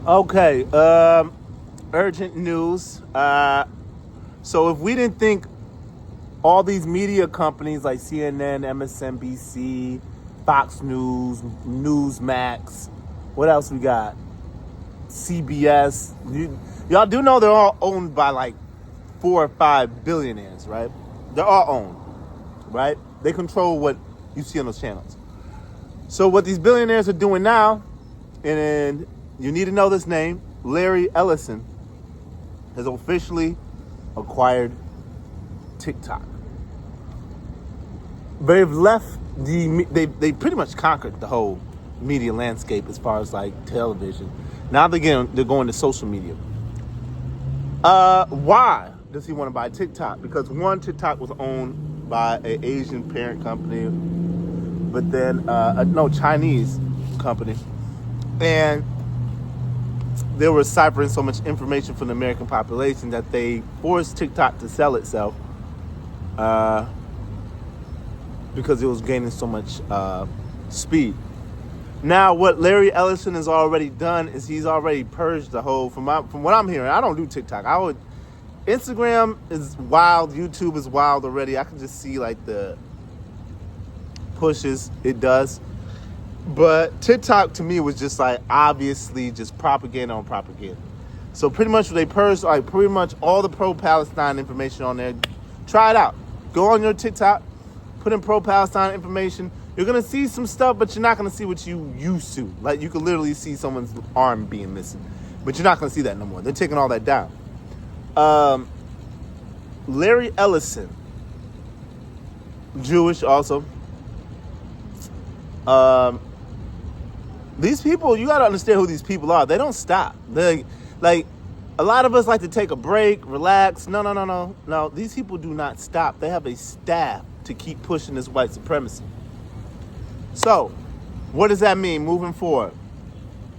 Okay, urgent news. So if we didn't think all these media companies like CNN, MSNBC, Fox News, Newsmax, what else we got? CBS. Y'all do know they're all owned by like 4 or 5 billionaires, right? They're all owned, right? They control what you see on those channels. So what these billionaires are doing now, and you need to know this name, Larry Ellison, has officially acquired TikTok. They've left they pretty much conquered the whole media landscape as far as like television. Now they're going to social media. Why does he want to buy TikTok? Because one, TikTok was owned by an Asian parent company, but then Chinese company, and they were ciphering so much information from the American population that they forced TikTok to sell itself because it was gaining so much speed. Now, what Larry Ellison has already done is he's already purged the whole. From what I'm hearing, I don't do TikTok. Instagram is wild. YouTube is wild already. I can just see like the pushes it does. But TikTok to me was just like obviously just propaganda on propaganda. So pretty much they purged like pretty much all the pro-Palestine information on there. Try it out. Go on your TikTok, put in pro-Palestine information. You're gonna see some stuff, but you're not gonna see what you used to. Like you could literally see someone's arm being missing, but you're not gonna see that no more. They're taking all that down. Larry Ellison, Jewish also. These people, you gotta understand who these people are. They don't stop. They like a lot of us like to take a break, relax. No. These people do not stop. They have a staff to keep pushing this white supremacy. So, what does that mean moving forward?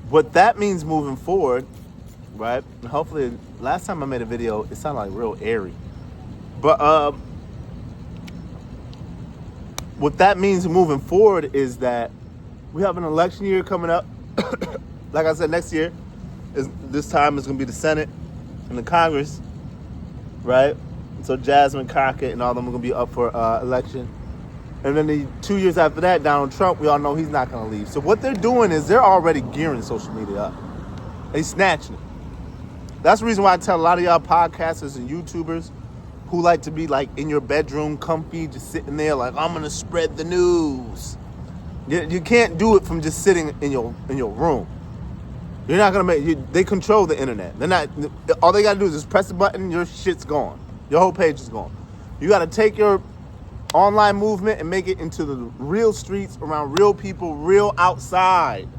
What that means moving forward, right? And hopefully, last time I made a video, it sounded like real airy. But what that means moving forward is that we have an election year coming up. Like I said, next year, this time is going to be the Senate and the Congress, right? So Jasmine Crockett and all of them are going to be up for election. And then the 2 years after that, Donald Trump, we all know he's not going to leave. So what they're doing is they're already gearing social media up. They snatching it. That's the reason why I tell a lot of y'all podcasters and YouTubers who like to be like in your bedroom, comfy, just sitting there like, I'm going to spread the news. You can't do it from just sitting in your room. You're not going to they control the internet. All they got to do is just press the button, your shit's gone. Your whole page is gone. You got to take your online movement and make it into the real streets around real people, real outside.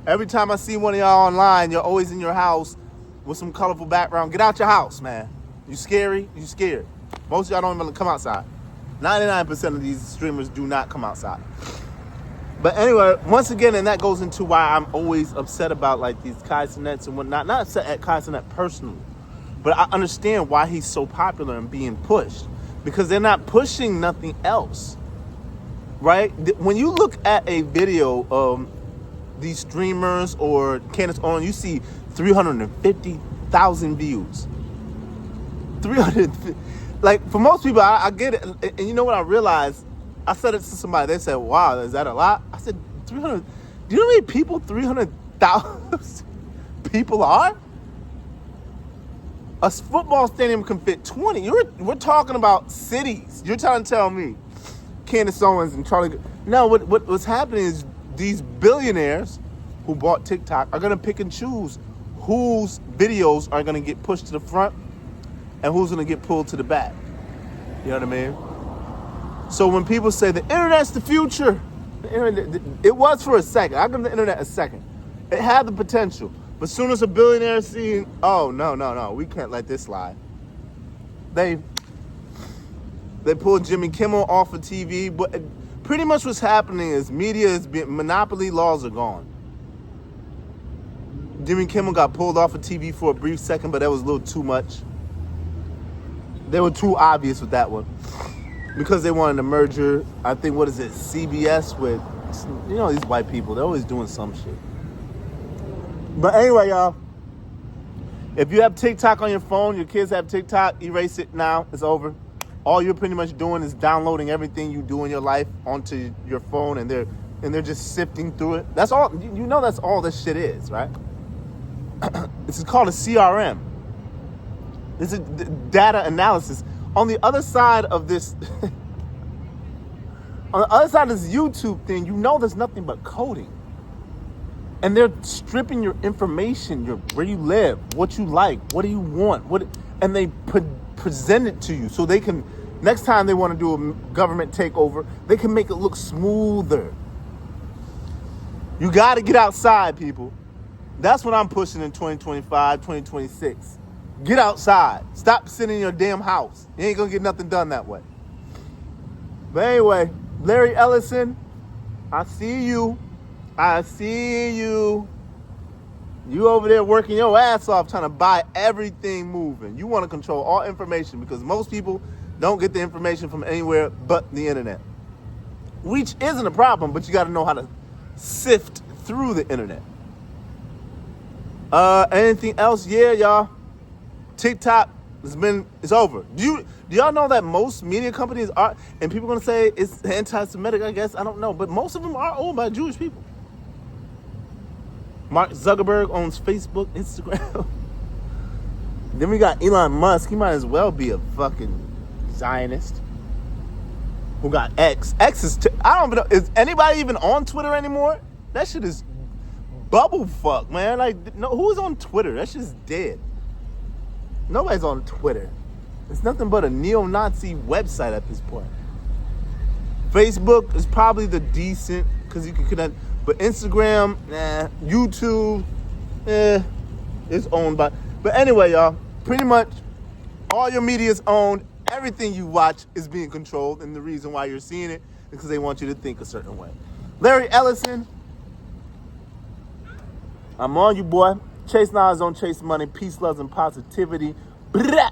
Every time I see one of y'all online, you're always in your house with some colorful background. Get out your house, man. You scary? You scared. Most of y'all don't even come outside. 99% of these streamers do not come outside. But anyway, once again, and that goes into why I'm always upset about like these Kai Cenats and whatnot. Not upset at Kai Cenat personally, but I understand why he's so popular and being pushed. Because they're not pushing nothing else, right? When you look at a video of these streamers or Candace Owens, you see 350,000 views. 300, like for most people, I get it. And you know what I realized? I said it to somebody. They said, "Wow, is that a lot?" I said, 300. Do you know how many people 300,000 people are? A football stadium can fit 20. We're talking about cities. You're trying to tell me Candace Owens and Charlie. No, what's happening is these billionaires who bought TikTok are going to pick and choose whose videos are going to get pushed to the front and who's going to get pulled to the back. You know what I mean? So when people say the internet's the future, it was for a second. I give the internet a second. It had the potential. But as soon as a billionaire seeing, oh, no, we can't let this slide. They pulled Jimmy Kimmel off of TV. But pretty much what's happening is media is monopoly laws are gone. Jimmy Kimmel got pulled off of TV for a brief second, but that was a little too much. They were too obvious with that one. Because they wanted a merger, I think, what is it, CBS with, these white people, they're always doing some shit. But anyway, y'all, if you have TikTok on your phone, your kids have TikTok, erase it now. It's over. All you're pretty much doing is downloading everything you do in your life onto your phone, and they're just sifting through it. That's all. You know that's all this shit is, right? This is called a CRM. This is data analysis. On the other side of this, on the other side of this YouTube thing, you know there's nothing but coding. And they're stripping your information, where you live, what you like, what do you want, and they present it to you so they can, next time they want to do a government takeover, they can make it look smoother. You got to get outside, people. That's what I'm pushing in 2025, 2026. Get outside. Stop sitting in your damn house. You ain't going to get nothing done that way. But anyway, Larry Ellison, I see you. I see you. You over there working your ass off trying to buy everything moving. You want to control all information because most people don't get the information from anywhere but the internet. Which isn't a problem, but you got to know how to sift through the internet. Anything else? Yeah, y'all. TikTok it's over. Do y'all know that most media companies are, and people are going to say it's anti-Semitic, I guess, I don't know, but most of them are owned by Jewish people. Mark Zuckerberg owns Facebook, Instagram. Then we got Elon Musk. He might as well be a fucking Zionist. Who got X? X is, I don't know, is anybody even on Twitter anymore? That shit is bubble fuck, man. Like, no, who's on Twitter? That shit's dead. Nobody's on Twitter. It's nothing but a neo-Nazi website at this point. Facebook is probably the decent, because you can connect. But Instagram, nah. YouTube, it's owned by. But anyway, y'all, pretty much all your media is owned. Everything you watch is being controlled. And the reason why you're seeing it is because they want you to think a certain way. Larry Ellison, I'm on you, boy. Chase Knowledge, don't chase money. Peace, love, and positivity. Blah.